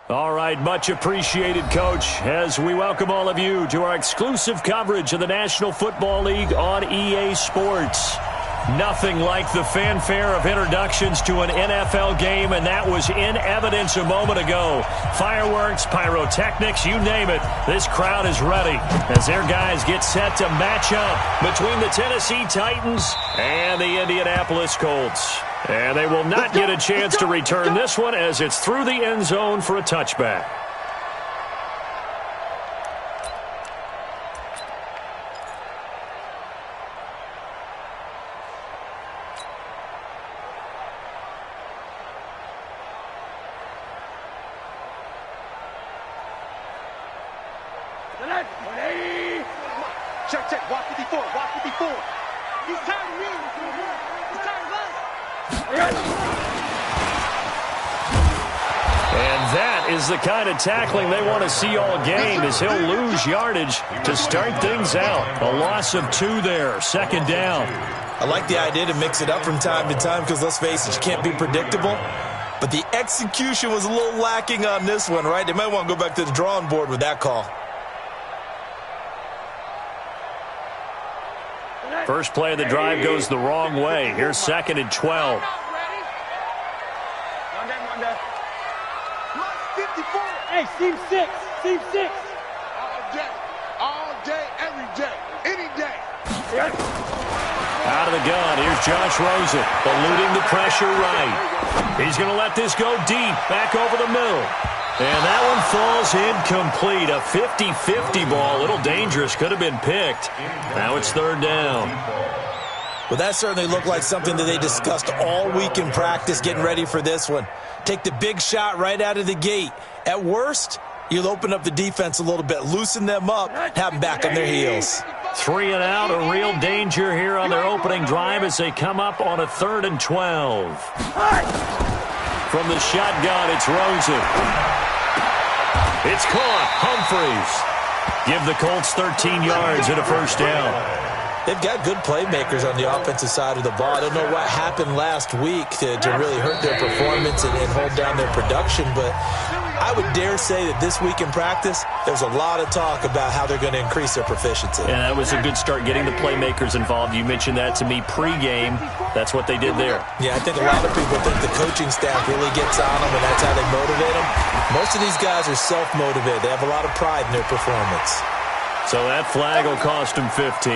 All right, much appreciated, Coach, as we welcome all of you to our exclusive coverage of the National Football League on EA Sports. Nothing like the fanfare of introductions to an NFL game, and that was in evidence a moment ago. Fireworks, pyrotechnics, you name it. This crowd is ready as their guys get set to match up between the Tennessee Titans and the Indianapolis Colts. And they will not get a chance to return this one as it's through the end zone for a touchback. Check, walk 54, walk 54. He's tired of me. He's tired of us. And that is the kind of tackling they want to see all game, as he'll lose yardage to start things out. A loss of 2 there, second down. I like the idea to mix it up from time to time because, let's face it, you can't be predictable. But the execution was a little lacking on this one, right? They might want to go back to the drawing board with that call. First play of the drive goes the wrong way. Here's second and 12. Hey, seam 6, seam 6. All day, every day, any day. Out of the gun, here's Josh Rosen, eluding the pressure right. He's going to let this go deep, back over the middle. And that one falls incomplete. A 50-50 ball, a little dangerous, could have been picked. Now it's third down. Well, that certainly looked like something that they discussed all week in practice, getting ready for this one. Take the big shot right out of the gate. At worst, you'll open up the defense a little bit, loosen them up, have them back on their heels. 3 and out, a real danger here on their opening drive as they come up on a 3rd and 12. From the shotgun, it's Rosen. It's caught. Humphreys. Give the Colts 13 yards and a first down. They've got good playmakers on the offensive side of the ball. I don't know what happened last week to really hurt their performance and hold down their production, but I would dare say that this week in practice, there's a lot of talk about how they're going to increase their proficiency. And that was a good start, getting the playmakers involved. You mentioned that to me pregame. That's what they did there. Yeah, I think a lot of people think the coaching staff really gets on them, and that's how they motivate them. Most of these guys are self-motivated. They have a lot of pride in their performance. So that flag will cost them 15.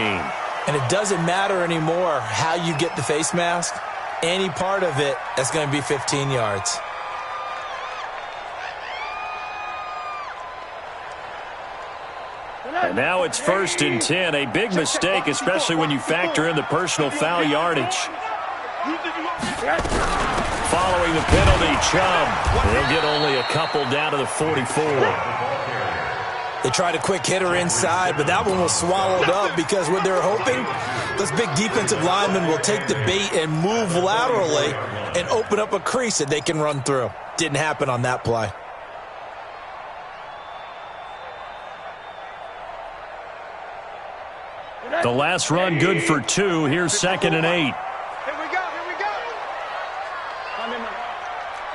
And it doesn't matter anymore how you get the face mask. Any part of it, that's going to be 15 yards. And now it's 1st and 10. A big mistake, especially when you factor in the personal foul yardage. Following the penalty, Chubb. They'll get only a couple down to the 44. They tried a quick hitter inside, but that one was swallowed up because what they're hoping, this big defensive lineman will take the bait and move laterally and open up a crease that they can run through. Didn't happen on that play. The last run good for 2. Here's 2nd and 8. Here we go.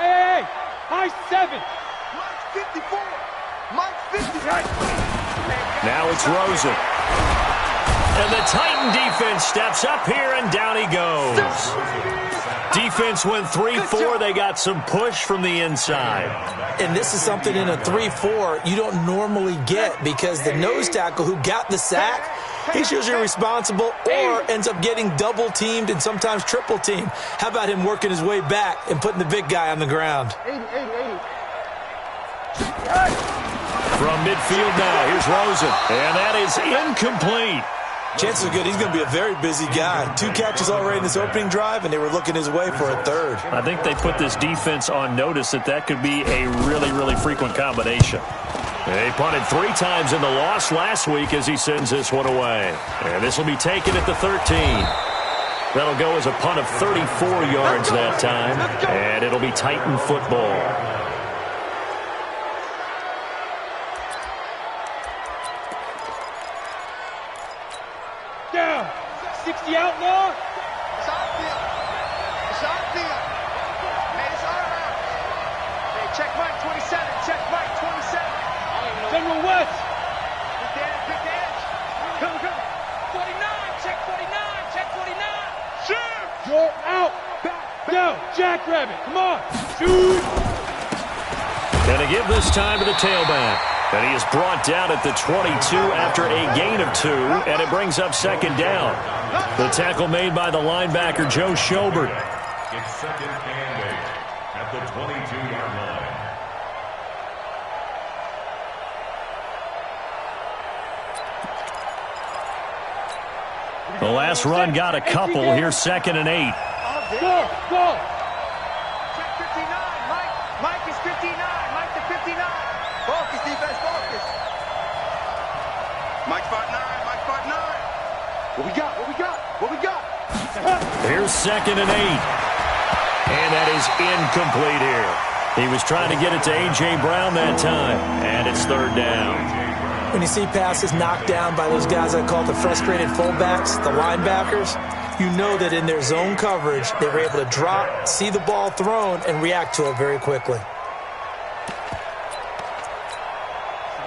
Hey, high 7. Mike 54. Mike 50. Now it's Rosen. And the Titan defense steps up here, and down he goes. Defense went 3-4. They got some push from the inside. And this is something in a 3-4 you don't normally get because the nose tackle who got the sack, he's usually responsible or ends up getting double-teamed and sometimes triple-teamed. How about him working his way back and putting the big guy on the ground? 80. From midfield now, here's Rosen. And that is incomplete. Chances are good he's going to be a very busy guy. 2 catches already in this opening drive, and they were looking his way for a 3rd. I think they put this defense on notice that could be a really, really frequent combination. They punted 3 times in the loss last week as he sends this one away. And this will be taken at the 13. That'll go as a punt of 34 yards that time, and it'll be Titan football. Down. 60 out now. It's our field. It's our field. Hey, it's our house. Hey, check Mike 27. Check Mike. Jackrabbit, come on. Shoot. And to give this time to the tailback. And he is brought down at the 22 after a gain of 2, and it brings up second down. The tackle made by the linebacker, Joe Schobert. It's second and 8 at the 22-yard line. The last run got a couple. Here's second and 8. Go, go. Check 59, Mike. Mike is 59. Mike to 59. Focus, defense, focus. Mike 5'9", Mike 5'9". What we got, what we got, what we got? Here's second and 8. And that is incomplete here. He was trying to get it to A.J. Brown that time. And it's third down. When you see passes knocked down by those guys I call the frustrated fullbacks, the linebackers, you know that in their zone coverage, they were able to drop, see the ball thrown, and react to it very quickly.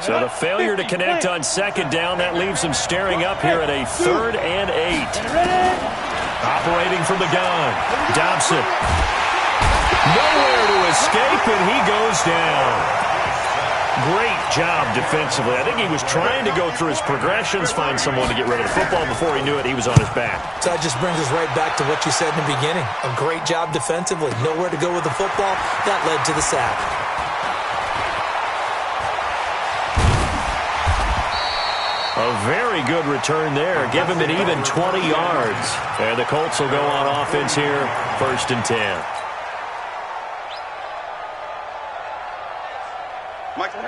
So the failure to connect on second down, that leaves him staring up here at a third and 8. Operating from the gun, Dobson. Nowhere to escape, and he goes down. Great job defensively. I think he was trying to go through his progressions, find someone to get rid of the football. Before he knew it, he was on his back. So that just brings us right back to what you said in the beginning. A great job defensively. Nowhere to go with the football. That led to the sack. A very good return there. Give him an even 20 yards. And the Colts will go on offense here, 1st and 10.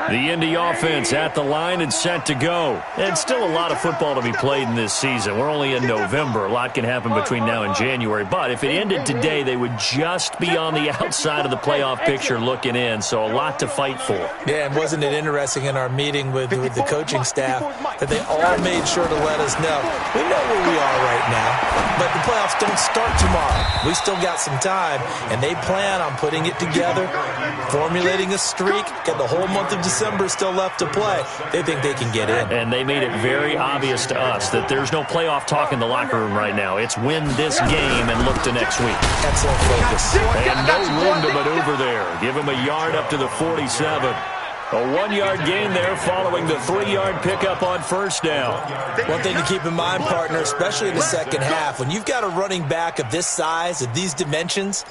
The Indy offense at the line and set to go. And still a lot of football to be played in this season. We're only in November. A lot can happen between now and January. But if it ended today, they would just be on the outside of the playoff picture looking in. So a lot to fight for. Yeah, and wasn't it interesting in our meeting with the coaching staff that they all made sure to let us know, we know where we are right now, but the playoffs don't start tomorrow. We still got some time, and they plan on putting it together, formulating a streak, got the whole month of December still left to play. They think they can get in. And they made it very obvious to us that there's no playoff talk in the locker room right now. It's win this game and look to next week. Excellent focus. And no room to maneuver there. Give him a yard up to the 47. A 1-yard gain there following the 3-yard pickup on first down. One thing to keep in mind, partner, especially in the second half, when you've got a running back of this size, of these dimensions,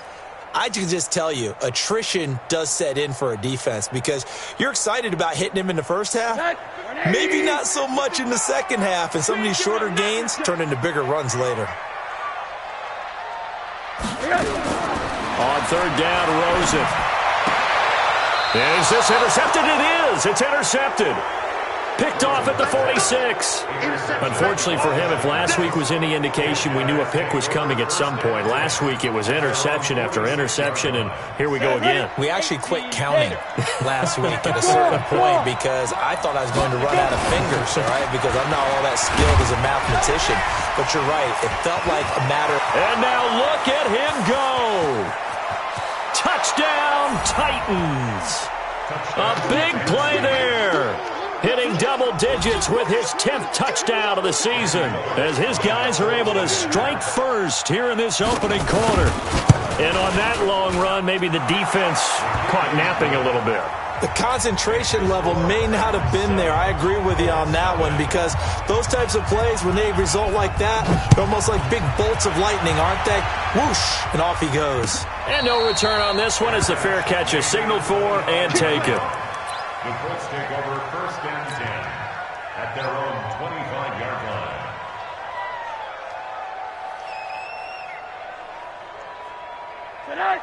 I can just tell you, attrition does set in for a defense because you're excited about hitting him in the first half. Maybe not so much in the second half, and some of these shorter gains turn into bigger runs later. On third down, Rosen. Is this intercepted? It is. It's intercepted. Picked off at the 46. Unfortunately for him, if last week was any indication, we knew a pick was coming at some point. Last week it was interception after interception, and here we go again. We actually quit counting last week at a certain point because I thought I was going to run out of fingers, all right, because I'm not all that skilled as a mathematician. But you're right. It felt like a matter. And now look at him go. Touchdown, Titans. A big play there. Hitting double digits with his 10th touchdown of the season as his guys are able to strike first here in this opening quarter. And on that long run, maybe the defense caught napping a little bit. The concentration level may not have been there. I agree with you on that one because those types of plays, when they result like that, they're almost like big bolts of lightning, aren't they? Whoosh, and off he goes. And no return on this one as the fair catch is signaled for and taken. The Colts take over 1st and 10 at their own 25-yard line.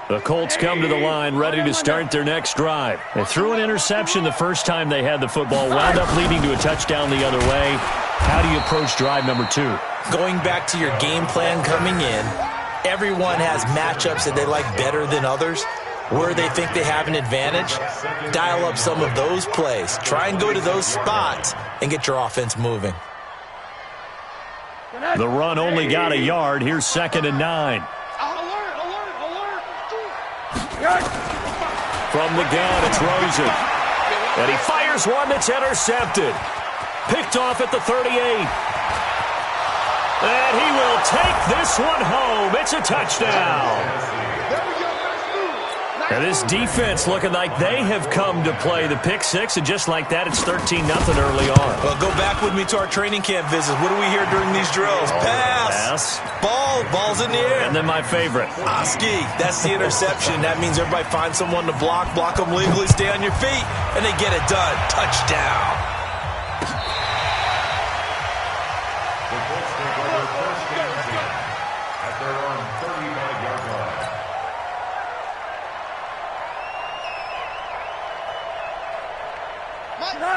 The Colts come to the line ready to start their next drive. They threw an interception the first time they had the football, wound up leading to a touchdown the other way. How do you approach drive number 2? Going back to your game plan coming in, everyone has matchups that they like better than others. Where they think they have an advantage, dial up some of those plays. Try and go to those spots and get your offense moving. The run only got a yard. Here's 2nd and 9. From the gun, it's Rosen. And he fires one that's intercepted. Picked off at the 38. And he will take this one home. It's a touchdown. And this defense looking like they have come to play the pick six, and just like that, it's 13-0 early on. Well, go back with me to our training camp visits. What do we hear during these drills? Pass. Ball's in the air. And then my favorite. Oski, that's the interception. That means everybody finds someone to block them legally, stay on your feet, and they get it done. Touchdown. The Colts take over first and 10 at their own 35-yard line.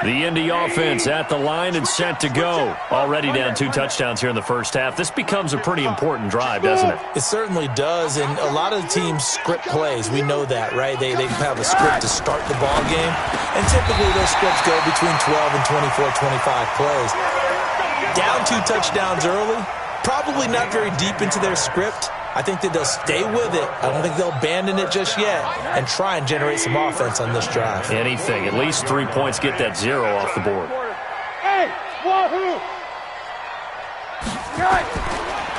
The Indy offense at the line and set to go. Already down 2 touchdowns here in the first half. This becomes a pretty important drive, doesn't it? It certainly does, and a lot of the teams script plays. We know that, right? They have a script to start the ball game, and typically those scripts go between 12 and 24, 25 plays. Down 2 touchdowns early, probably not very deep into their script. I think that they'll stay with it. I don't think they'll abandon it just yet and try and generate some offense on this drive. Anything. At least 3 points, get that 0 off the board. Hey, wahoo!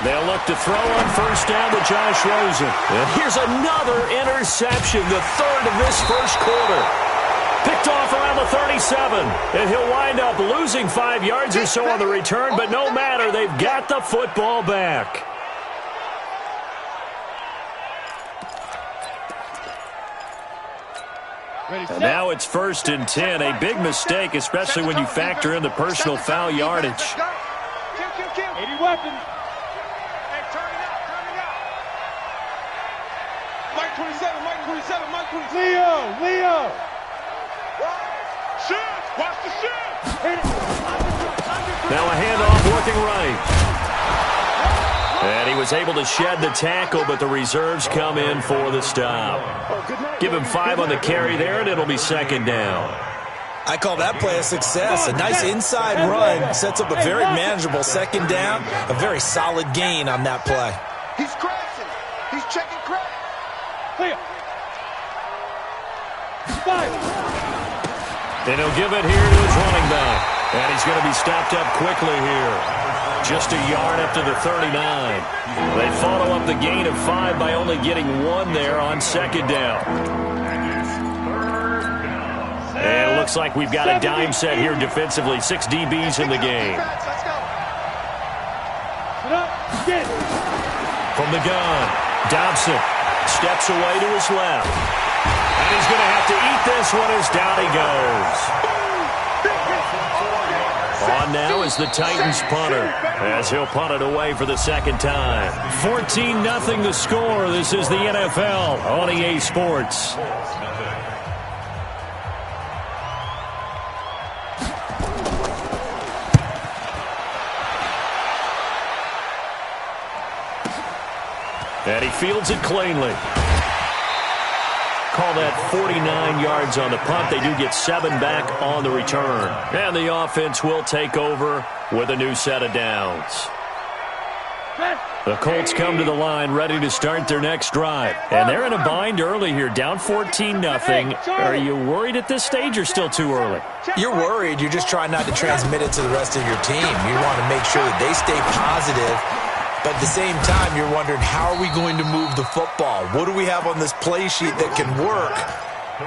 They'll look to throw on first down to Josh Rosen. And here's another interception, the third of this first quarter. Picked off around the 37, and he'll wind up losing 5 yards or so on the return, but no matter, they've got the football back. And now it's 1st and 10, a big mistake, especially when you factor in the personal foul yardage. 80 weapons. Hey, turn it up. Mike 27, Mike 27. Leo. Shoot! Watch the shoot! Now a handoff working right. And he was able to shed the tackle, but the reserves come in for the stop. Give him 5 on the carry there, and it'll be 2nd down. I call that play a success. A nice inside run sets up a very manageable 2nd down. A very solid gain on that play. He's crashing. He's checking crash. Clear. 5. And he'll give it here to his running back. And he's going to be stopped up quickly here. Just a yard up to the 39. They follow up the gain of 5 by only getting 1 there on 2nd down. And it looks like we've got a dime set here defensively. 6 DBs in the game. From the gun, Dobson steps away to his left. And he's going to have to eat this one as down he goes. On now is the Titans punter, as he'll punt it away for the 2nd time. 14-0 the score. This is the NFL on EA Sports. And he fields it cleanly. Call that 49 yards on the punt. They do get 7 back on the return. And the offense will take over with a new set of downs. The Colts come to the line ready to start their next drive. And they're in a bind early here, down 14-0. Are you worried at this stage or still too early? You're worried. You're just trying not to transmit it to the rest of your team. You want to make sure that they stay positive. But at the same time, you're wondering, how are we going to move the football? What do we have on this play sheet that can work?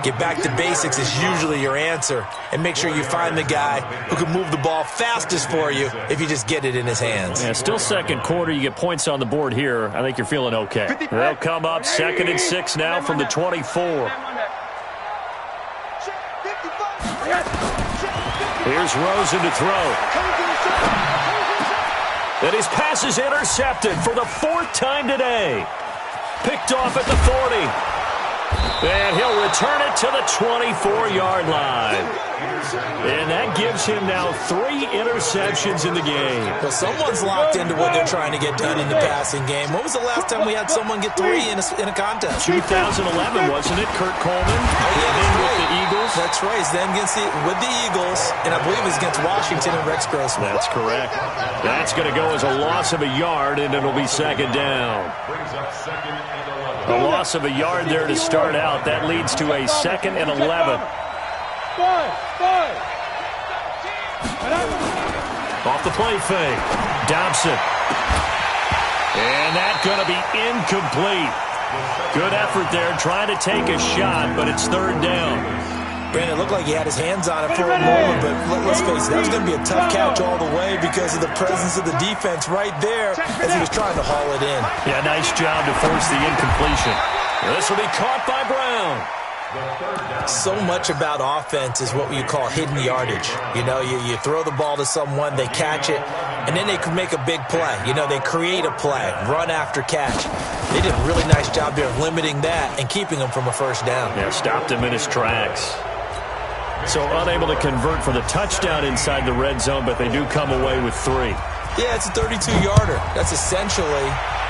Get back to basics is usually your answer. And make sure you find the guy who can move the ball fastest for you if you just get it in his hands. Yeah, still 2nd quarter. You get points on the board here. I think you're feeling okay. They'll come up 2nd and 6 now from the 24. Here's Rosen to throw. And his pass is intercepted for the 4th time today. Picked off at the 40. And he'll return it to the 24-yard line. And that gives him now 3 interceptions in the game. Well, someone's locked into what they're trying to get done in the passing game. When was the last time we had someone get 3 in a contest? 2011, wasn't it? Kurt Coleman. With the Eagles. That's right. He's then with the Eagles, and I believe it's against Washington and Rex Grossman. That's correct. That's going to go as a loss of a yard, and it'll be 2nd down. Brings up 2nd and 11. A loss of a yard there to start out. That leads to a 2nd and 11. 5. Off the play fake. Dobson. And that's going to be incomplete. Good effort there, trying to take a shot, but it's third down. And it looked like he had his hands on it for a moment, but let's face it, that was going to be a tough catch all the way because of the presence of the defense right there as he was trying to haul it in. Yeah, nice job to force the incompletion. This will be caught by Brown. So much about offense is what you call hidden yardage. You know, you throw the ball to someone, they catch it, and then they can make a big play. You know, they create a play, run after catch. They did a really nice job there of limiting that and keeping him from a first down. Yeah, stopped him in his tracks. So unable to convert for the touchdown inside the red zone, but they do come away with 3. Yeah, it's a 32-yarder. That's essentially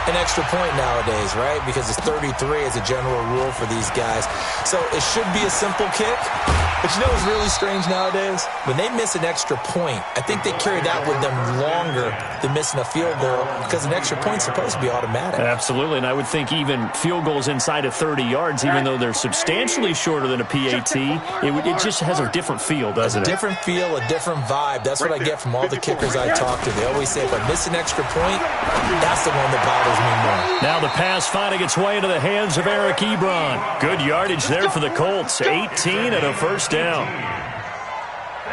an extra point nowadays, right? Because it's 33 as a general rule for these guys. So it should be a simple kick. But you know what's really strange nowadays? When they miss an extra point, I think they carry that with them longer than missing a field goal because an extra point's supposed to be automatic. Absolutely, and I would think even field goals inside of 30 yards, even though they're substantially shorter than a PAT, it just has a different feel, doesn't it? A different feel, a different vibe. That's what I get from all the kickers I talk to. They always say, if I miss an extra point, that's the one that bothers me more. Now the pass finding its way into the hands of Eric Ebron. Good yardage there for the Colts. 18 and a first down.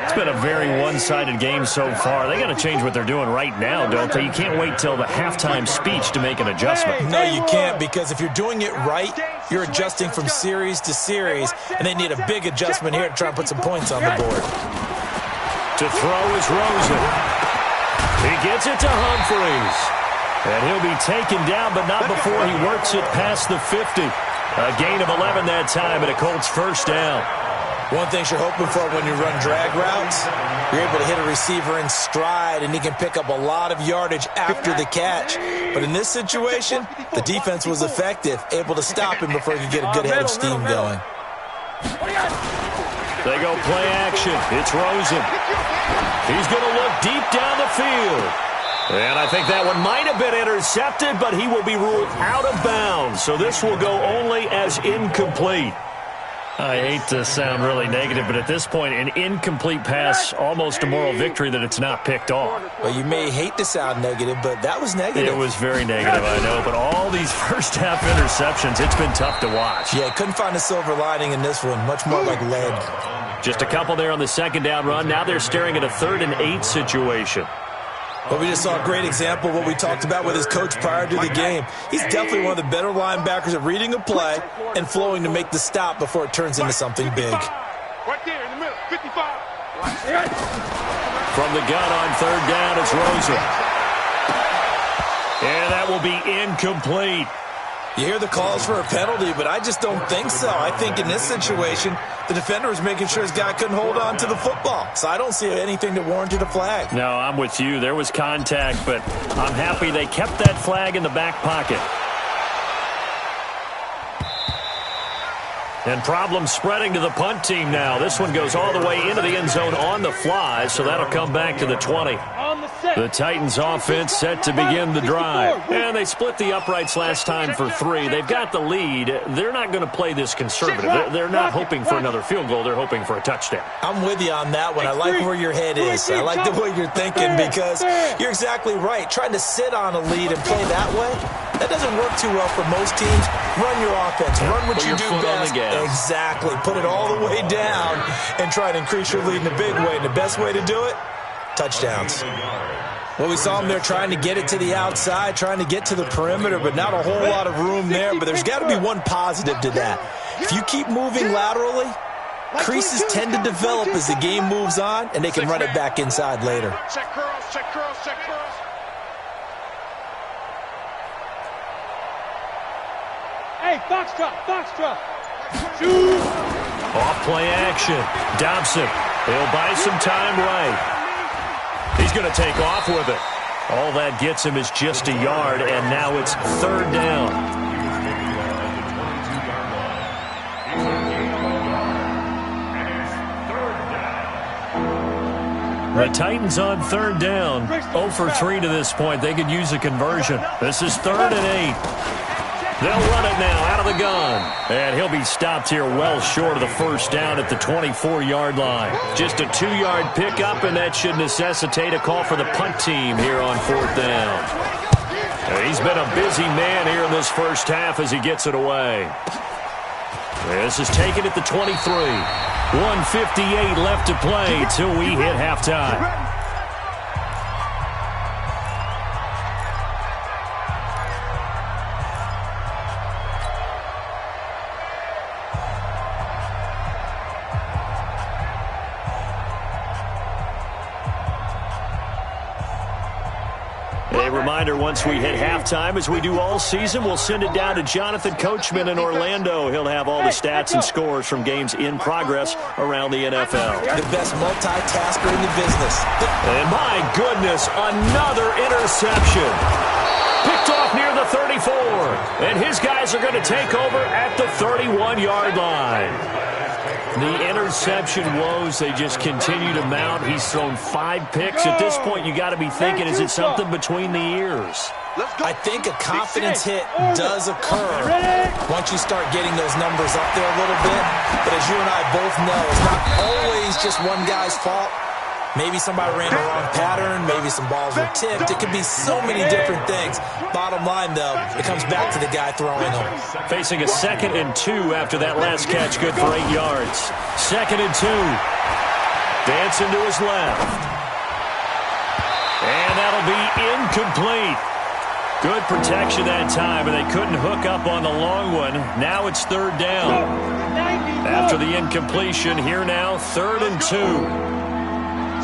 It's been a very one-sided game so far. They got to change what they're doing right now, don't they? You can't wait till the halftime speech to make an adjustment. No, you can't, because if you're doing it right, you're adjusting from series to series, and they need a big adjustment here to try and put some points on the board. To throw is Rosen. He gets it to Humphreys. And he'll be taken down, but not before he works it past the 50. A gain of 11 that time, and a Colts first down. One thing you're hoping for when you run drag routes, you're able to hit a receiver in stride, and he can pick up a lot of yardage after the catch. But in this situation, the defense was effective, able to stop him before he could get a good head of steam going. They go play action. It's Rosen. He's going to look deep down the field. And I think that one might have been intercepted, but he will be ruled out of bounds. So this will go only as incomplete. I hate to sound really negative, but at this point, an incomplete pass, almost a moral victory that it's not picked off. Well, you may hate to sound negative, but that was negative. It was very negative, I know. But all these first-half interceptions, it's been tough to watch. Yeah, couldn't find a silver lining in this one. Much more like lead. Just a couple there on the second down run. Now they're staring at a 3rd and 8 situation. But we just saw a great example of what we talked about with his coach prior to the game. He's definitely one of the better linebackers at reading a play and flowing to make the stop before it turns into something big. Right there in the middle, 55. From the gun on 3rd down, it's Rosen. And that will be incomplete. You hear the calls for a penalty, but I just don't think so. I think in this situation, the defender was making sure his guy couldn't hold on to the football. So I don't see anything that warranted a flag. No, I'm with you. There was contact, but I'm happy they kept that flag in the back pocket. And problems spreading to the punt team now. This one goes all the way into the end zone on the fly, so that'll come back to the 20. The Titans offense set to begin the drive. And they split the uprights last time for 3. They've got the lead. They're not going to play this conservative. They're not hoping for another field goal. They're hoping for a touchdown. I'm with you on that one. I like where your head is. I like the way you're thinking because you're exactly right. Trying to sit on a lead and play that way, that doesn't work too well for most teams. Run your offense. Run what you do best. Exactly. Put it all the way down and try to increase your lead in a big way. And the best way to do it, touchdowns. Well, we saw them there trying to get it to the outside, trying to get to the perimeter, but not a whole lot of room there. But there's got to be one positive to that. If you keep moving laterally, creases tend to develop as the game moves on, and they can run it back inside later. Check curls, check curls, check curls. Hey, foxtrot. Shoot. Off play action. Dobson. He'll buy some time right. He's going to take off with it. All that gets him is just a yard, and now it's 3rd down. The Titans on 3rd down. 0 for 3 to this point. They could use a conversion. This is 3rd and 8. They'll run it now out of the gun. And he'll be stopped here well short of the first down at the 24-yard line. Just a 2-yard pickup, and that should necessitate a call for the punt team here on 4th down. He's been a busy man here in this first half as he gets it away. This is taken at the 23. 1:58 left to play till we hit halftime. A reminder, once we hit halftime, as we do all season, we'll send it down to Jonathan Coachman in Orlando. He'll have all the stats and scores from games in progress around the NFL. The best multitasker in the business. And my goodness, another interception. Picked off near the 34. And his guys are going to take over at the 31-yard line. The interception woes, they just continue to mount. He's thrown 5 picks. At this point, you got to be thinking, is it something between the ears? I think a confidence hit does occur once you start getting those numbers up there a little bit. But as you and I both know, it's not always just one guy's fault. Maybe somebody ran the wrong pattern. Maybe some balls were tipped. It could be so many different things. Bottom line, though, it comes back to the guy throwing them. Facing a 2nd and 2 after that last catch, good for 8 yards. 2nd and 2. Dancing to his left. And that'll be incomplete. Good protection that time, and they couldn't hook up on the long one. Now it's 3rd down. After the incompletion, here now, 3rd and 2.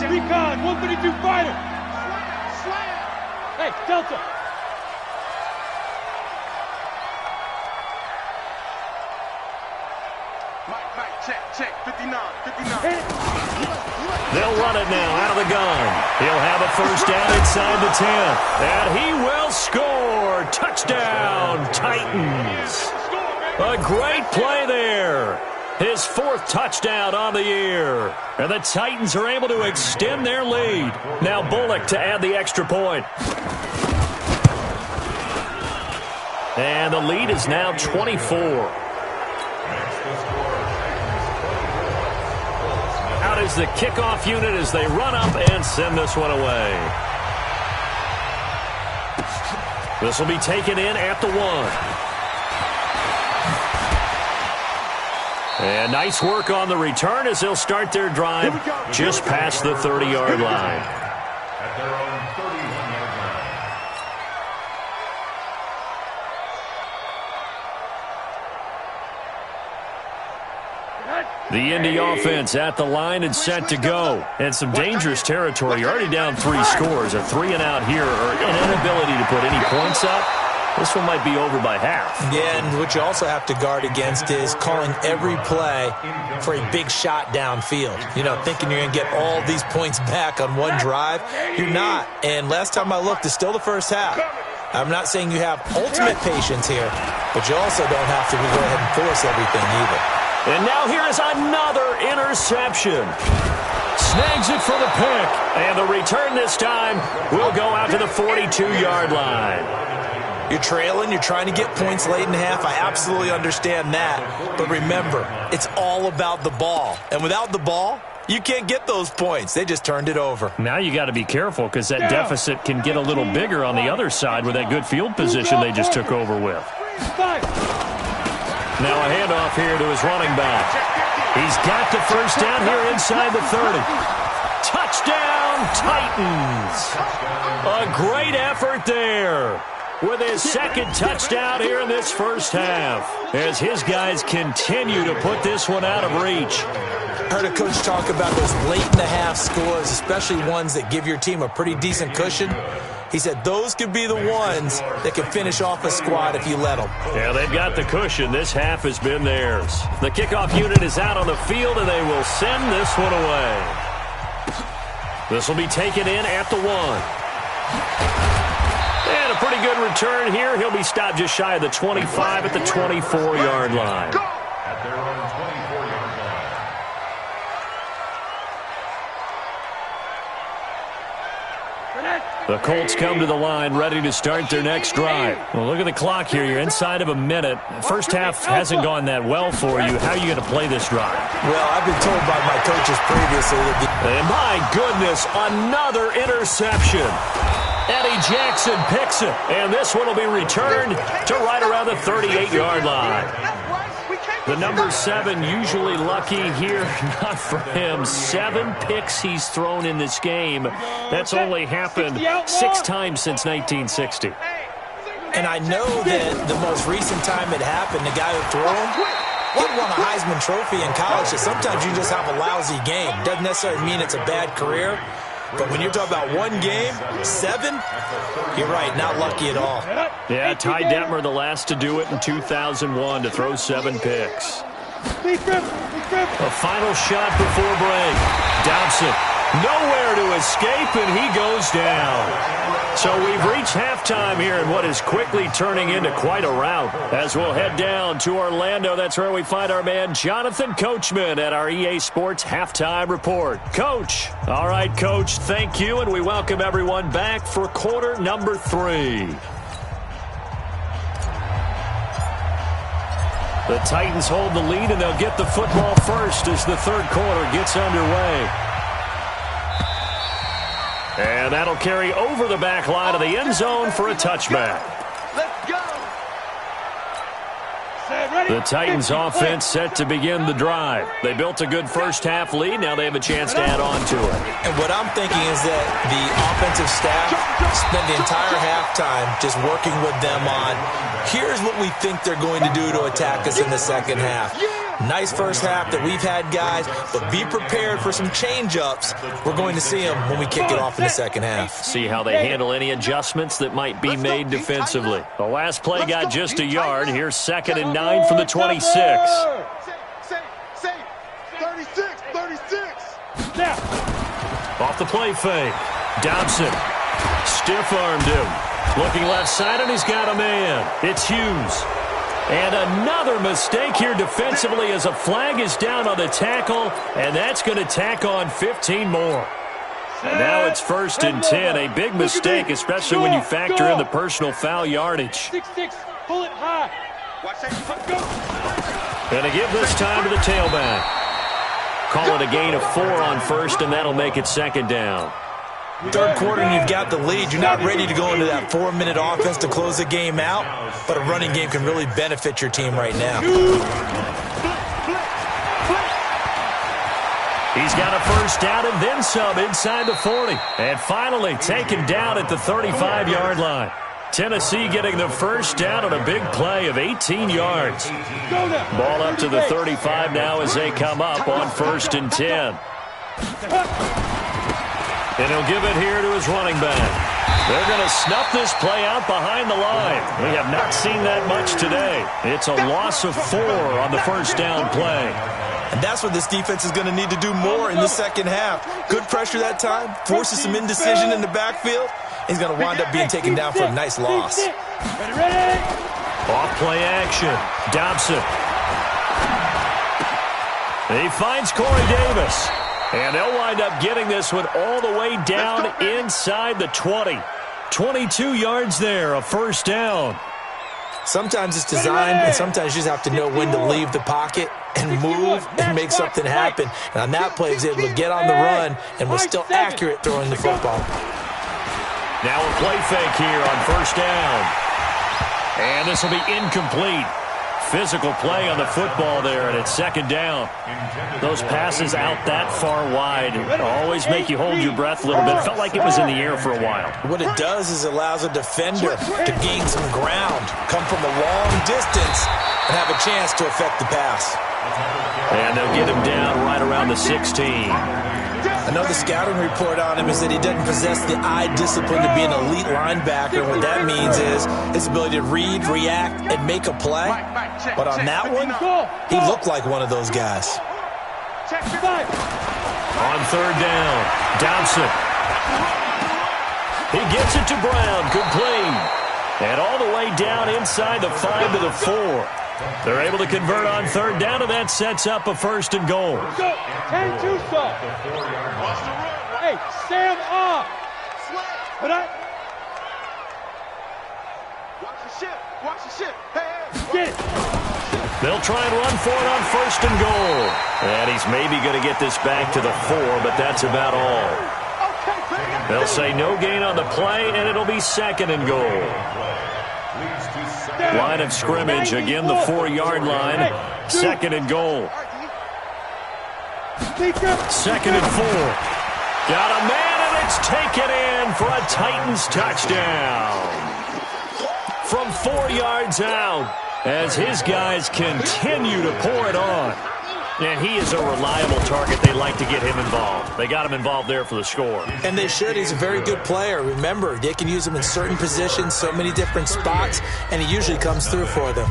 Recon, 132 fighter. Hey, Delta. Mike, check, 59. They'll run it now out of the gun. He'll have a 1st down inside the 10. And he will score. Touchdown, Titans. A great play there. His 4th touchdown on the year. And the Titans are able to extend their lead. Now Bullock to add the extra point. And the lead is now 24. Out is the kickoff unit as they run up and send this one away. This will be taken in at the 1. And nice work on the return as they'll start their drive just past the 30-yard line. At their own 31-yard line. The Indy offense at the line and set to go. And some dangerous territory. Already down 3 scores. A 3-and-out here, or an inability to put any points up. This one might be over by half. Yeah, and what you also have to guard against is calling every play for a big shot downfield. You know, thinking you're going to get all these points back on one drive. You're not. And last time I looked, it's still the first half. I'm not saying you have ultimate patience here, but you also don't have to go ahead and force everything either. And now here is another interception. Snags it for the pick. And the return this time will go out to the 42-yard line. You're trailing, you're trying to get points late in half. I absolutely understand that. But remember, it's all about the ball. And without the ball, you can't get those points. They just turned it over. Now you got to be careful because that deficit can get a little bigger on the other side with that good field position they just took over with. Now a handoff here to his running back. He's got the 1st down here inside the 30. Touchdown, Titans. A great effort there. With his 2nd touchdown here in this first half, as his guys continue to put this one out of reach. I heard a coach talk about those late-in-the-half scores, especially ones that give your team a pretty decent cushion. He said those could be the ones that can finish off a squad if you let them. Yeah, they've got the cushion. This half has been theirs. The kickoff unit is out on the field, and they will send this one away. This will be taken in at the 1. And a pretty good return here. He'll be stopped just shy of the 25 at the 24-yard line. At their own 24-yard line. The Colts come to the line ready to start their next drive. Well, look at the clock here. You're inside of a minute. First half hasn't gone that well for you. How are you going to play this drive? Well, I've been told by my coaches previously that And my goodness, another interception. Eddie Jackson picks it, and this one will be returned to right around the 38-yard line. The number 7 usually lucky here. Not for him. 7 picks he's thrown in this game. That's only happened 6 times since 1960. And I know that the most recent time it happened, the guy who threw him, he won a Heisman Trophy in college. So sometimes you just have a lousy game. Doesn't necessarily mean it's a bad career. But when you're talking about one game, 7, you're right, not lucky at all. Yeah, Ty Detmer, the last to do it in 2001, to throw 7 picks. A final shot before break. Dobson, nowhere to escape, and he goes down. So we've reached halftime here in what is quickly turning into quite a rout. As we'll head down to Orlando, that's where we find our man Jonathan Coachman at our EA Sports Halftime Report. Coach. All right, Coach, thank you, and we welcome everyone back for quarter number 3. The Titans hold the lead, and they'll get the football first as the third quarter gets underway. And that'll carry over the back line of the end zone for a touchback. Let's go. The Titans offense set to begin the drive. They built a good first half lead. Now they have a chance to add on to it. And what I'm thinking is that the offensive staff spent the entire halftime just working with them on, here's what we think they're going to do to attack us in the second half. Nice first half that we've had, guys, but be prepared for some change-ups. We're going to see them when we kick it off in the second half. See how they handle any adjustments that might be made defensively. The last play got just a yard. Here's 2nd and 9 from the 26. 36. Off the play fake. Dobson stiff-armed him. Looking left side, and he's got a man. It's Hughes. And another mistake here defensively as a flag is down on the tackle, and that's going to tack on 15 more. And now it's 1st and 10. A big mistake, especially when you factor in the personal foul yardage. 6-6, pull it high. And to give this time to the tailback. Call it a gain of 4 on 1st, and that'll make it 2nd down. Third quarter and you've got the lead. You're not ready to go into that 4-minute offense to close the game out, but a running game can really benefit your team right now. He's got a first down and then some inside the 40. And finally taken down at the 35-yard line. Tennessee getting the first down on a big play of 18 yards. Ball up to the 35 now as they come up on 1st and 10. And he'll give it here to his running back. They're going to snuff this play out behind the line. We have not seen that much today. It's a loss of 4 on the first down play. And that's what this defense is going to need to do more in the second half. Good pressure that time, forces some indecision in the backfield. He's going to wind up being taken down for a nice loss. Off play action. Dobson. He finds Corey Davis. And they'll wind up getting this one all the way down inside the 20. 22 yards there, a first down. Sometimes it's designed, and sometimes you just have to know when to leave the pocket and move and make something happen. And on that play, he was able to get on the run and was still accurate throwing the football. Now a play fake here on first down. And this will be incomplete. Physical play on the football there, and it's 2nd down. Those passes out that far wide always make you hold your breath a little bit. It felt like it was in the air for a while. What it does is it allows a defender to gain some ground, come from a long distance, and have a chance to affect the pass. And they'll get him down right around the 16. Another scouting report on him is that he doesn't possess the eye discipline to be an elite linebacker. What that means is his ability to read, react, and make a play. But on that one, he looked like one of those guys. On 3rd down, Dobson. He gets it to Brown, complete. And all the way down inside the 5 to the 4. They're able to convert on 3rd down, and that sets up a 1st and goal. 10-2 stop. Hey, Sam off. Watch the ship. Hey. Get it. They'll try and run for it on 1st and goal. And he's maybe going to get this back to the 4, but that's about all. They'll say no gain on the play, and it'll be second and goal. Line of scrimmage, again the 4-yard line. Second and goal. Second and 4. Got a man, and it's taken in for a Titans touchdown. From 4 yards out, as his guys continue to pour it on. And he is a reliable target. They like to get him involved. They got him involved there for the score. And they should. He's a very good player. Remember, they can use him in certain positions, so many different spots, and he usually comes through for them.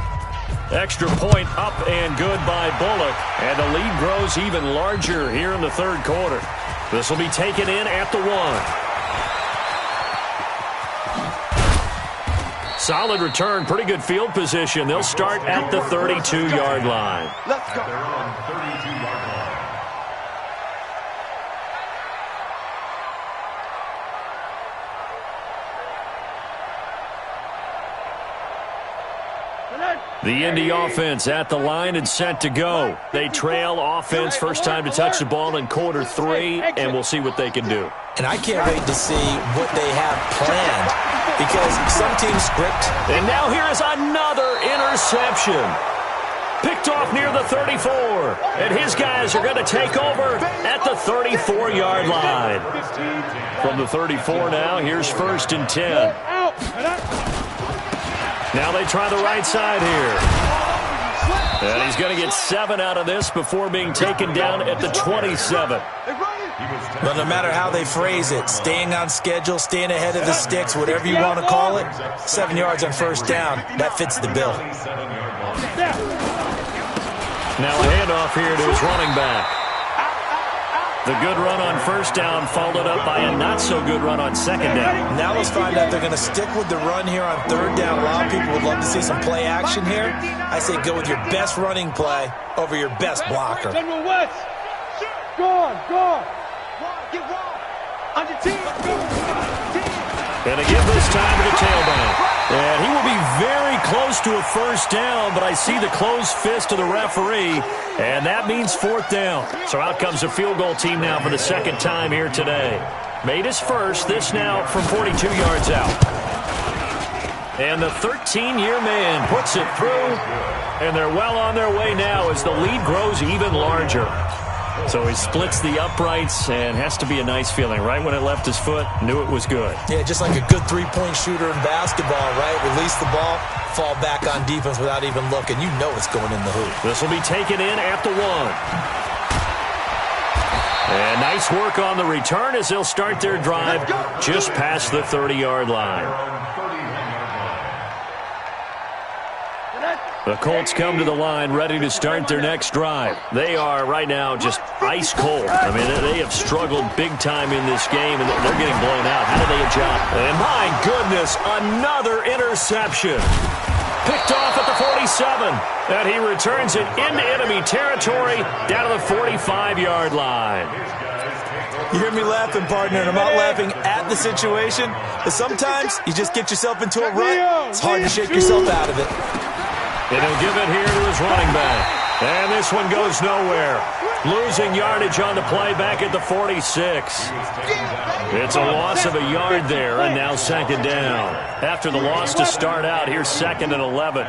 Extra point up and good by Bullock. And the lead grows even larger here in the third quarter. This will be taken in at the 1. Solid return, pretty good field position. They'll start at the 32-yard line. Let's go. At their own 32-yard line. The Indy offense at the line and set to go. They trail offense first time to touch the ball in quarter 3, and we'll see what they can do. And I can't wait to see what they have planned, because some teams script. And now here is another interception. Picked off near the 34. And his guys are going to take over at the 34-yard line. From the 34 now, here's first and 10. Now they try the right side here. And he's going to get 7 out of this before being taken down at the 27. But no matter how they phrase it, staying on schedule, staying ahead of the sticks, whatever you want to call it, 7 yards on first down, that fits the bill. Now a handoff here to his running back. The good run on first down followed up by a not-so-good run on second down. Now let's find out they're going to stick with the run here on third down. A lot of people would love to see some play action here. I say go with your best running play over your best blocker. General West. Gone. Get wrong. Under team. And again this time to the tailback. And he will be very close to a first down, but I see the closed fist of the referee, and that means fourth down. So out comes the field goal team now for the second time here today. Made his first, this now from 42 yards out. And the 13-year man puts it through, and they're well on their way now as the lead grows even larger. So he splits the uprights, and has to be a nice feeling. Right when it left his foot, knew it was good. Yeah, just like a good three-point shooter in basketball, right? Release the ball, fall back on defense without even looking. You know it's going in the hoop. This will be taken in at the 1. And nice work on the return as they'll start their drive just past the 30-yard line. The Colts come to the line ready to start their next drive. They are right now just ice cold. I mean, they have struggled big time in this game, and they're getting blown out. How do they adjust? And my goodness, another interception. Picked off at the 47. And he returns it into enemy territory down to the 45-yard line. You hear me laughing, partner, and I'm not laughing at the situation. But sometimes you just get yourself into a rut. It's hard to shake yourself out of it. And he'll give it here to his running back. And this one goes nowhere. Losing yardage on the play back at the 46. It's a loss of a yard there, and now second down. After the loss to start out, here's second and 11.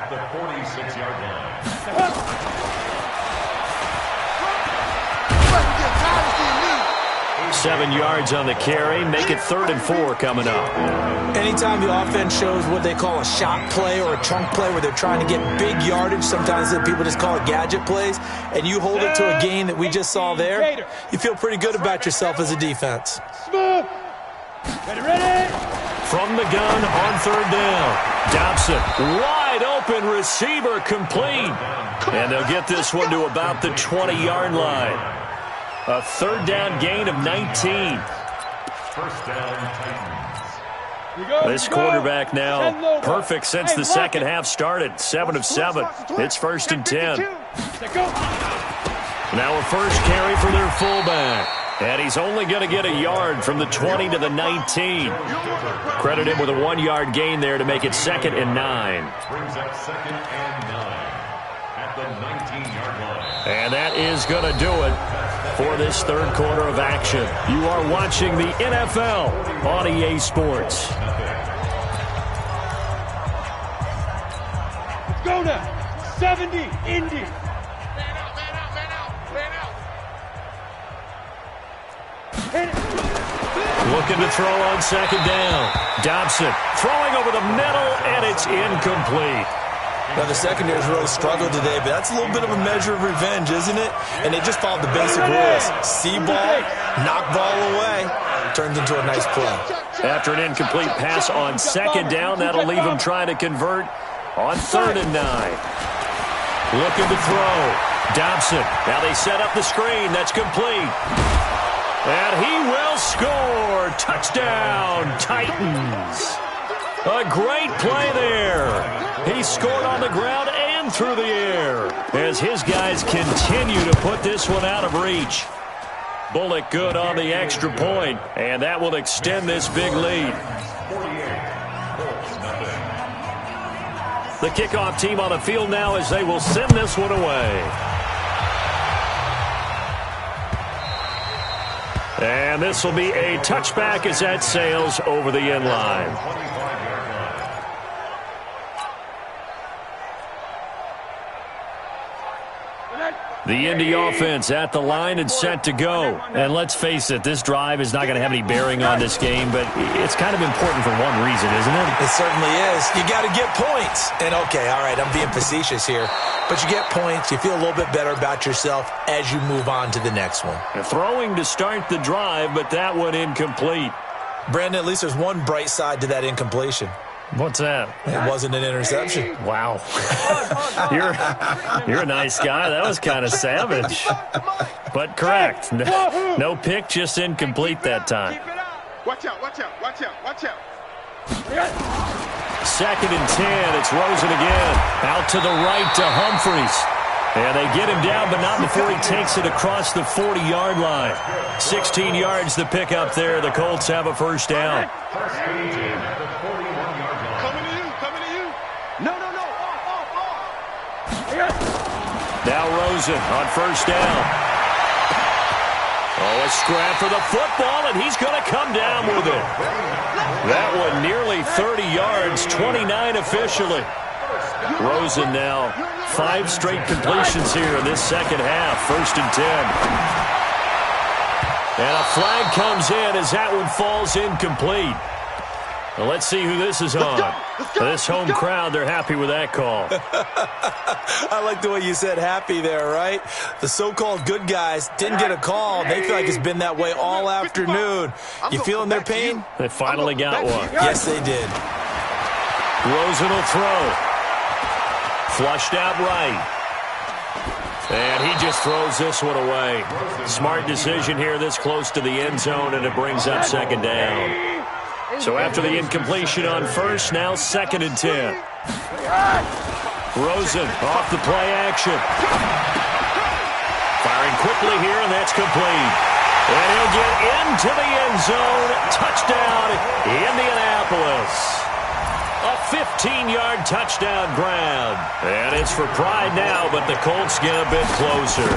7 yards on the carry. Make it 3rd and 4 coming up. Anytime the offense shows what they call a shot play or a chunk play where they're trying to get big yardage, sometimes people just call it gadget plays, and you hold it to a gain that we just saw there, you feel pretty good about yourself as a defense. Smooth. Ready. From the gun on 3rd down. Dobson, wide open receiver, complete. And they'll get this one to about the 20-yard line. A 3rd down gain of 19. First down, Titans. This quarterback now perfect since the second half started. 7 of 7. It's 1st and 10. Now a first carry for their fullback. And he's only going to get a yard from the 20 to the 19. Credit him with a 1-yard gain there to make it 2nd and 9. Brings up 2nd and 9 at the 19-yard line. And that is going to do it for this third quarter of action. You are watching the NFL on EA Sports. Let's go now. 70, Indy. Man out, man out, man out, man out. Hit it. Looking to throw on second down. Dobson throwing over the middle, and it's incomplete. Now, the secondary's really struggled today, but that's a little bit of a measure of revenge, isn't it? And they just followed the basic rules. See ball, knock ball away, turns into a nice play. After an incomplete pass on second down, that'll leave them trying to convert on 3rd and 9. Looking to throw. Dobson. Now they set up the screen. That's complete. And he will score. Touchdown, Titans. A great play there. He scored on the ground and through the air as his guys continue to put this one out of reach. Bullock good on the extra point, and that will extend this big lead. The kickoff team on the field now as they will send this one away. And this will be a touchback as that sails over the end line. The Indy offense at the line and set to go. And let's face it, this drive is not going to have any bearing on this game, but it's kind of important for one reason, isn't it? It certainly is. You got to get points. And, okay, all right, I'm being facetious here. But you get points. You feel a little bit better about yourself as you move on to the next one. Throwing to start the drive, but that one incomplete. Brandon, at least there's one bright side to that incompletion. What's that? It wasn't an interception. Wow. You're a nice guy. That was kind of savage. But correct. No pick, just incomplete that time. Watch out, watch out, watch out, watch out. 2nd and 10. It's Rosen again. Out to the right to Humphries. And they get him down, but not before he takes it across the 40-yard line. 16 yards to pick up there. The Colts have a first down. Now Rosen on first down. Oh, a scrap for the football, and he's going to come down with it. That one nearly 30 yards, 29 officially. Rosen now 5 straight completions here in this second half. 1st and 10. And a flag comes in as that one falls incomplete. Well, let's see who this is on. This home crowd, they're happy with that call. I like the way you said happy there, right? The so-called good guys didn't get a call. They feel like it's been that way all afternoon. You feeling their pain? They finally got one. Yes, they did. Rosen will throw. Flushed out right. And he just throws this one away. Smart decision here this close to the end zone, and it brings up 2nd down. So after the incompletion on first, now 2nd and 10. Rosen off the play action. Firing quickly here, and that's complete. And he'll get into the end zone. Touchdown, Indianapolis. A 15-yard touchdown grab. And it's for pride now, but the Colts get a bit closer.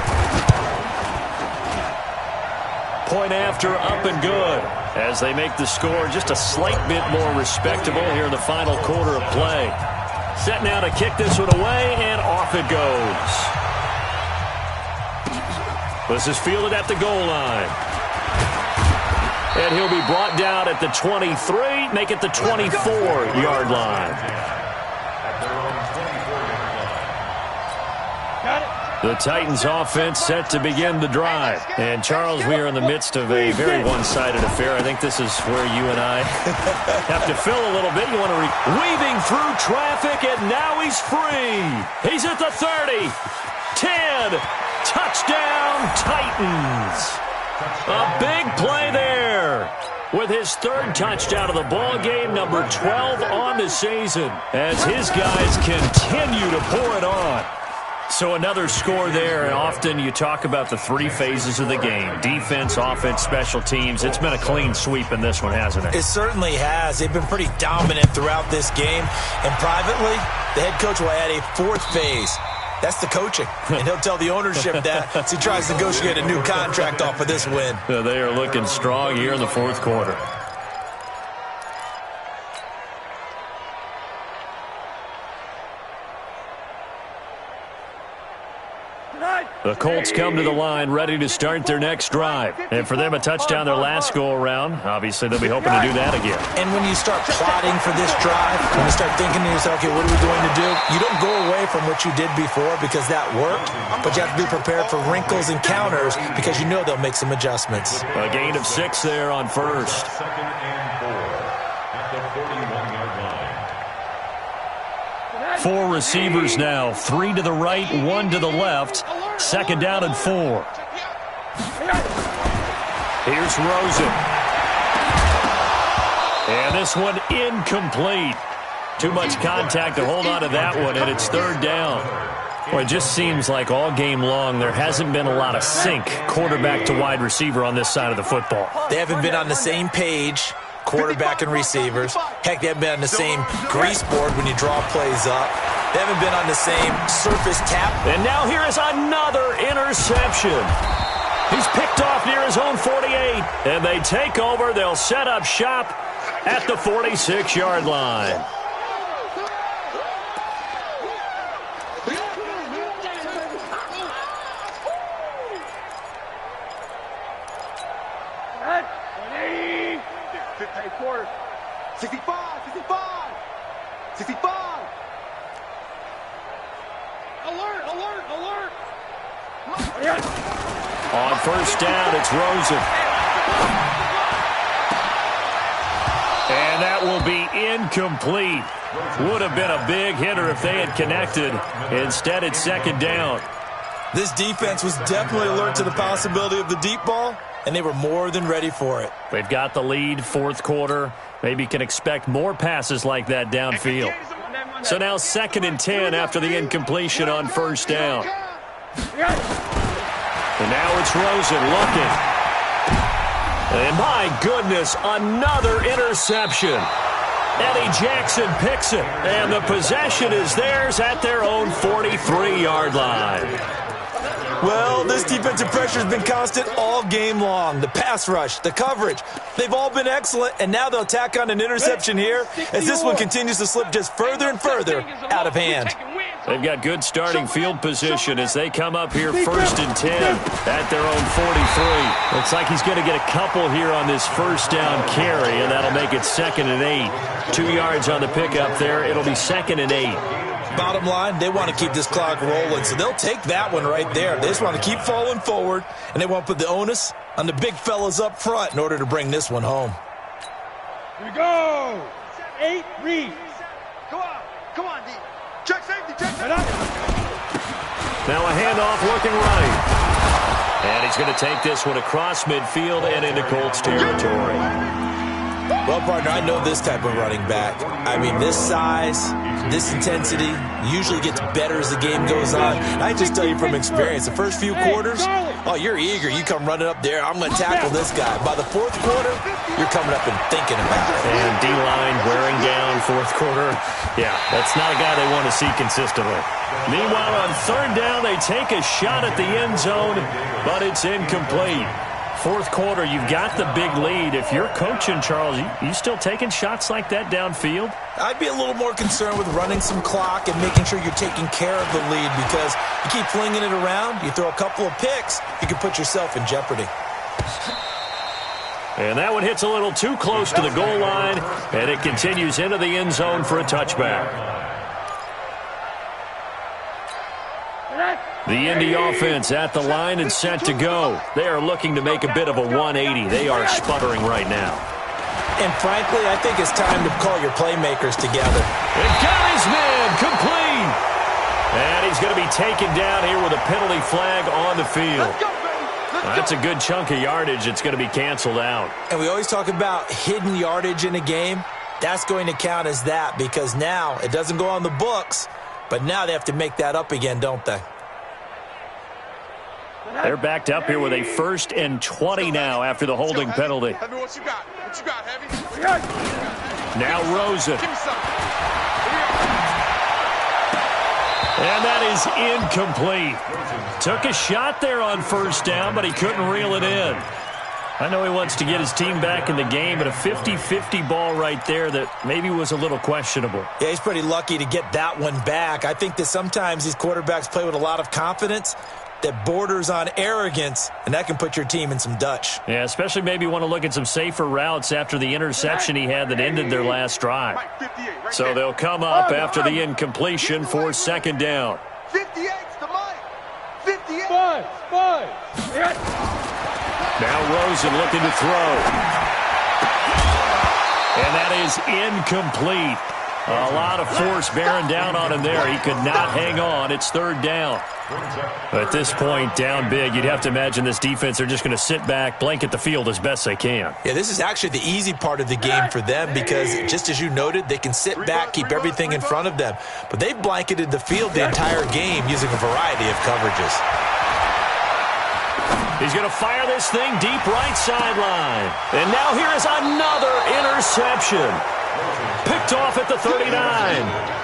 Point after, up and good, as they make the score just a slight bit more respectable here in the final quarter of play. Set now to kick this one away, and off it goes. This is fielded at the goal line. And he'll be brought down at the 23, make it the 24-yard line. The Titans offense set to begin the drive. And, Charles, we are in the midst of a very one-sided affair. I think this is where you and I have to fill a little bit. You want to weaving through traffic, and now he's free. He's at the 30. 10. Touchdown, Titans. A big play there with his 3rd touchdown of the ball game, number 12 on the season, as his guys continue to pour it on. So another score there, and often you talk about the 3 phases of the game. Defense, offense, special teams. It's been a clean sweep in this one, hasn't it? It certainly has. They've been pretty dominant throughout this game. And privately, the head coach will add a 4th phase. That's the coaching. And he'll tell the ownership that as he tries to negotiate a new contract off of this win. They are looking strong here in the fourth quarter. The Colts come to the line ready to start their next drive. And for them, a touchdown their last go-around. Obviously, they'll be hoping to do that again. And when you start plotting for this drive, when you start thinking to yourself, okay, what are we going to do? You don't go away from what you did before because that worked, but you have to be prepared for wrinkles and counters because you know they'll make some adjustments. A gain of 6 there on first. Second and 4 at the 41-yard line. 4 receivers now, 3 to the right, 1 to the left. Second down and 4. Here's Rosen. And this one incomplete. Too much contact to hold on to that one, and it's third down. Well, it just seems like all game long there hasn't been a lot of sync quarterback to wide receiver on this side of the football. They haven't been on the same page, quarterback and receivers. Heck, they haven't been on the same grease board when you draw plays up. They haven't been on the same surface tap. And now here is another interception. He's picked off near his own 48. And they take over. They'll set up shop at the 46-yard line. Quarter. 65, 65, 65. Alert, alert, alert. On first down, it's Rosen. And that will be incomplete. Would have been a big hitter if they had connected. Instead, it's second down. This defense was definitely alert to the possibility of the deep ball, and they were more than ready for it. They've got the lead, fourth quarter. Maybe can expect more passes like that downfield. So now second and 10 after the incompletion on first down. And now it's Rosen looking. And my goodness, another interception. Eddie Jackson picks it, and the possession is theirs at their own 43-yard line. Well, this defensive pressure has been constant all game long. The pass rush, the coverage, they've all been excellent, and now they'll tack on an interception here as this one continues to slip just further and further out of hand. They've got good starting field position as they come up here first and 10 at their own 43. Looks like he's going to get a couple here on this first down carry, and that'll make it second and 8. 2 yards on the pickup there. It'll be second and 8. Bottom line, they want to keep this clock rolling, so they'll take that one right there. They just want to keep falling forward, and they want to put the onus on the big fellas up front in order to bring this one home. Here we go. 8 reads. Come on, D. Check safety, check safety. Now a handoff working right. And he's going to take this one across midfield and into Colts territory. Well, partner, I know this type of running back. I mean, this size, this intensity usually gets better as the game goes on. And I just tell you from experience, the first few quarters, oh, you're eager. You come running up there. I'm going to tackle this guy. By the fourth quarter, you're coming up and thinking about it. And D-line wearing down fourth quarter. Yeah, that's not a guy they want to see consistently. Meanwhile, on third down, they take a shot at the end zone, but it's incomplete. Fourth quarter, you've got the big lead. If you're coaching, Charles, you still taking shots like that downfield? I'd be a little more concerned with running some clock and making sure you're taking care of the lead, because you keep flinging it around, you throw a couple of picks, you can put yourself in jeopardy. And that one hits a little too close to the goal line, and it continues into the end zone for a touchback. The Indy offense at the line and set to go. They are looking to make a bit of a 180. They are sputtering right now. And frankly, I think it's time to call your playmakers together. And got his man complete. And he's going to be taken down here with a penalty flag on the field. That's a good chunk of yardage. It's going to be canceled out. And we always talk about hidden yardage in a game. That's going to count as that, because now it doesn't go on the books, but now they have to make that up again, don't they? They're backed up here with a 1st and 20 now after the holding penalty. Heavy, what you got? What you got, Heavy? Now Rosen. And that is incomplete. Took a shot there on first down, but he couldn't reel it in. I know he wants to get his team back in the game, but a 50-50 ball right there that maybe was a little questionable. Yeah, he's pretty lucky to get that one back. I think that sometimes these quarterbacks play with a lot of confidence that borders on arrogance, and that can put your team in some Dutch. Yeah, especially maybe want to look at some safer routes after the interception he had that ended their last drive. So they'll come up after the incompletion for second down. 58's the Mike. 58. Now Rosen looking to throw. And that is incomplete. A lot of force bearing down on him there. He could not hang on. It's third down. At this point, down big, you'd have to imagine this defense are just going to sit back, blanket the field as best they can. Yeah, this is actually the easy part of the game for them because, just as you noted, they can sit back, keep everything in front of them. But they've blanketed the field the entire game using a variety of coverages. He's going to fire this thing deep right sideline. And now here is another interception. Picked off at the 39.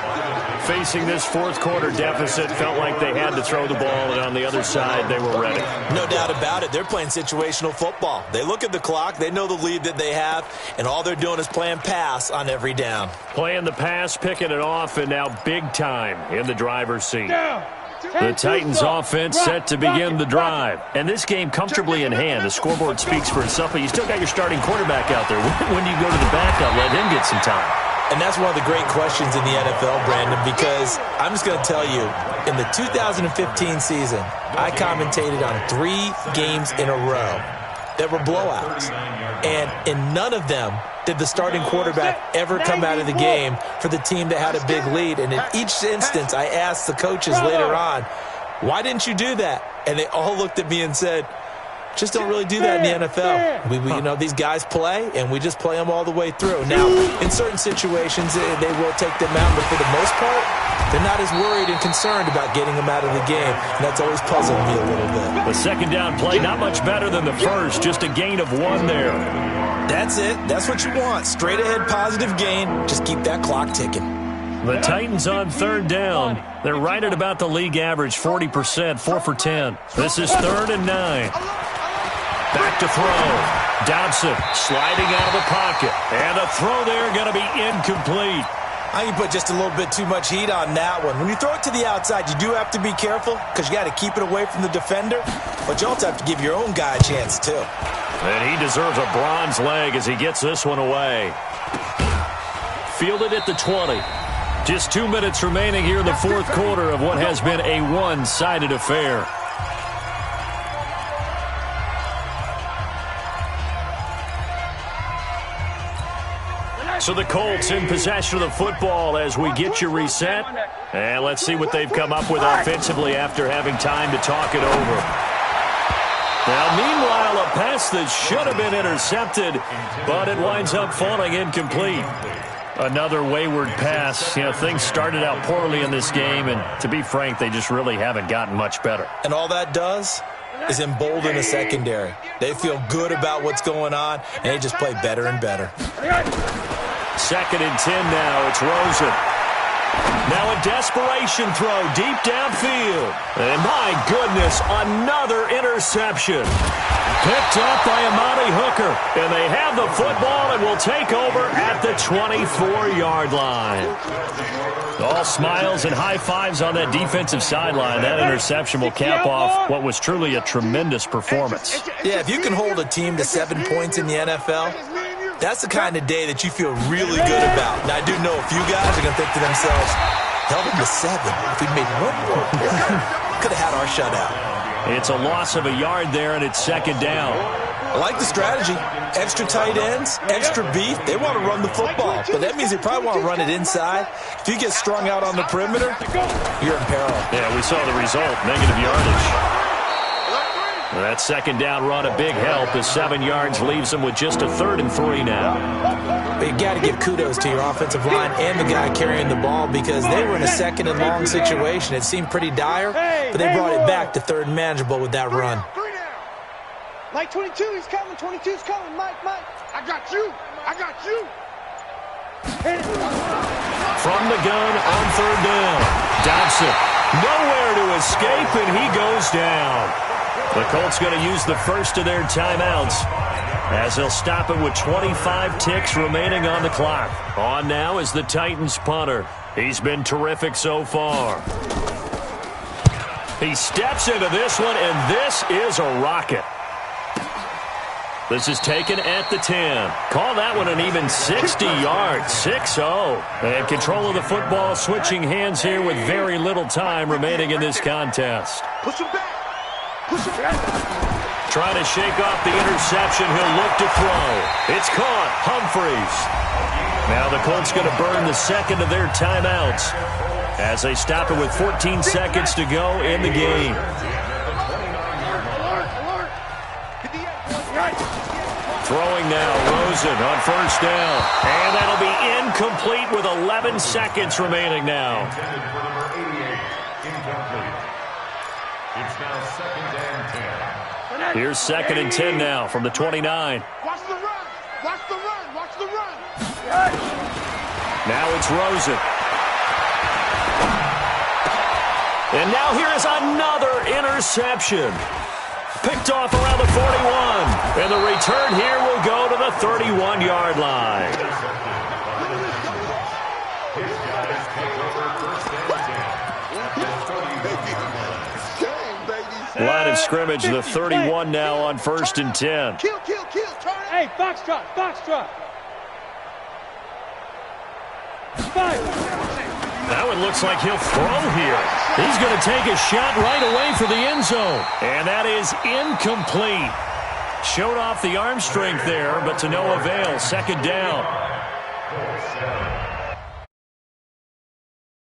Facing this fourth quarter deficit, felt like they had to throw the ball, and on the other side, they were ready. No doubt about it. They're playing situational football. They look at the clock, they know the lead that they have, and all they're doing is playing pass on every down. Playing the pass, picking it off, and now big time in the driver's seat. The Titans offense set to begin the drive. And this game comfortably in hand. The scoreboard speaks for itself, but you still got your starting quarterback out there. When do you go to the backup? Let him get some time. And that's one of the great questions in the NFL, Brandon, because I'm just going to tell you, in the 2015 season, I commentated on 3 games in a row that were blowouts. And in none of them did the starting quarterback ever come out of the game for the team that had a big lead. And in each instance, I asked the coaches later on, why didn't you do that? And they all looked at me and said, just don't really do that in the NFL. You know, these guys play, and we just play them all the way through. Now, in certain situations, they will take them out, but for the most part, they're not as worried and concerned about getting them out of the game, and that's always puzzled me a little bit. The second down play, not much better than the first, just a gain of 1 there. That's it. That's what you want. Straight ahead positive gain. Just keep that clock ticking. The Titans on third down. They're right at about the league average, 40%, 4 for 10. This is 3rd and 9. Back to throw. Dobson sliding out of the pocket. And a throw there going to be incomplete. I think you put just a little bit too much heat on that one. When you throw it to the outside, you do have to be careful because you got to keep it away from the defender. But you also have to give your own guy a chance, too. And he deserves a bronze leg as he gets this one away. Fielded at the 20. Just 2 minutes remaining here in the fourth quarter of what has been a one-sided affair. So the Colts in possession of the football as we get you reset. And let's see what they've come up with offensively after having time to talk it over. Now, meanwhile, a pass that should have been intercepted, but it winds up falling incomplete. Another wayward pass. You know, things started out poorly in this game, and to be frank, they just really haven't gotten much better. And all that does is embolden a secondary. They feel good about what's going on, and they just play better and better. 2nd and 10 now. It's Rosen. Now a desperation throw deep downfield. And my goodness, another interception. Picked up by Amani Hooker. And they have the football and will take over at the 24-yard line. All smiles and high fives on that defensive sideline. That interception will cap off what was truly a tremendous performance. Yeah, if you can hold a team to 7 points in the NFL, that's the kind of day that you feel really good about. And I do know a few guys are going to think to themselves, held them to 7. If we'd made 1 more, could have had our shutout. It's a loss of a yard there, and it's 2nd down. I like the strategy. Extra tight ends, extra beef. They want to run the football, but that means they probably want to run it inside. If you get strung out on the perimeter, you're in peril. Yeah, we saw the result, negative yardage. That 2nd down run, a big help. The 7 yards leaves them with just a 3rd and 3 now. But you got to give kudos to your offensive line and the guy carrying the ball because they were in a 2nd and long situation. It seemed pretty dire, but they brought it back to 3rd and manageable with that run. Mike 22, he's coming. 22's coming. Mike. I got you. From the gun on 3rd down. Dobson, nowhere to escape, and he goes down. The Colts going to use the first of their timeouts as they'll stop it with 25 ticks remaining on the clock. On now is the Titans punter. He's been terrific so far. He steps into this one, and this is a rocket. This is taken at the 10. Call that one an even 60 yards, 6-0. And control of the football switching hands here with very little time remaining in this contest. Push him back. Push him back. Trying to shake off the interception. He'll look to throw. It's caught. Humphreys. Now the Colts going to burn the second of their timeouts as they stop it with 14 seconds to go in the game. Throwing now, Rosen on first down. And that'll be incomplete with 11 seconds remaining now. It's now 2nd and 10. Here's 2nd and 10 now from the 29. Watch the run. Watch the run. Watch the run. Now it's Rosen. And now here is another interception. Picked off around the 41. And the return here will go to the 31-yard line. Line of scrimmage, the 31 now on 1st and 10. Kill. Turn. Hey, foxtrot. That one looks like he'll throw here. He's going to take a shot right away for the end zone. And that is incomplete. Showed off the arm strength there, but to no avail. 2nd down.